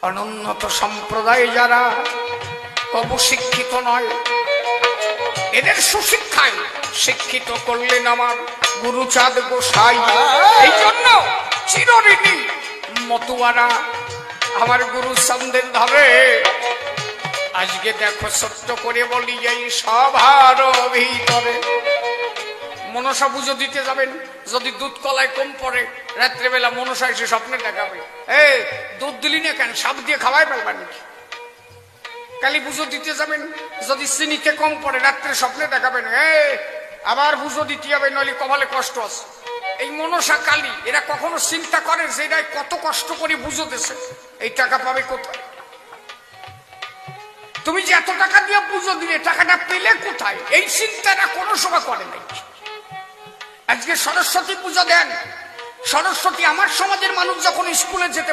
অনুন্নত সম্প্রদায় যারা কবু শিক্ষিত নয়, এদের সুশিক্ষায় শিক্ষিত করলেন আমার গুরুচাঁদ গোসাই। এই জন্য চিরঋণী মতুয়ারা আমার গুরুচাঁদের ধরে। আজকে দেখো সত্য করে বলি, এই সভার ভিতরে মনসা পুজো দিতে যাবেন, যদি দুধ কলায় কম পড়ে রাত্রেবেলা মনসা এসে স্বপ্নে দেখাবে, দুধ দিলি না কেন, সাপ দিয়ে খাওয়াই পারবা নাকি? কালী পুজো দিতে যাবেন, যদি চিনিতে কম পড়ে রাত্রে স্বপ্নে দেখাবেন, আবার পুজো দিতে হবে, নইলে কপালে কষ্ট আছে। এই মনসা কালী এরা কখনো চিন্তা করে যে এরা কত কষ্ট করে পুজো দিছে, এই টাকা পাবে কোথায়? তুমি যে এত টাকা দিয়ে পুজো দিলে টাকাটা পেলে কোথায়, এই চিন্তাটা কোনো সময় করে নাই। আজকে সরস্বতী পুজো দেন, সরস্বতী আমার সমাজের মানুষ যখন স্কুলে যেতে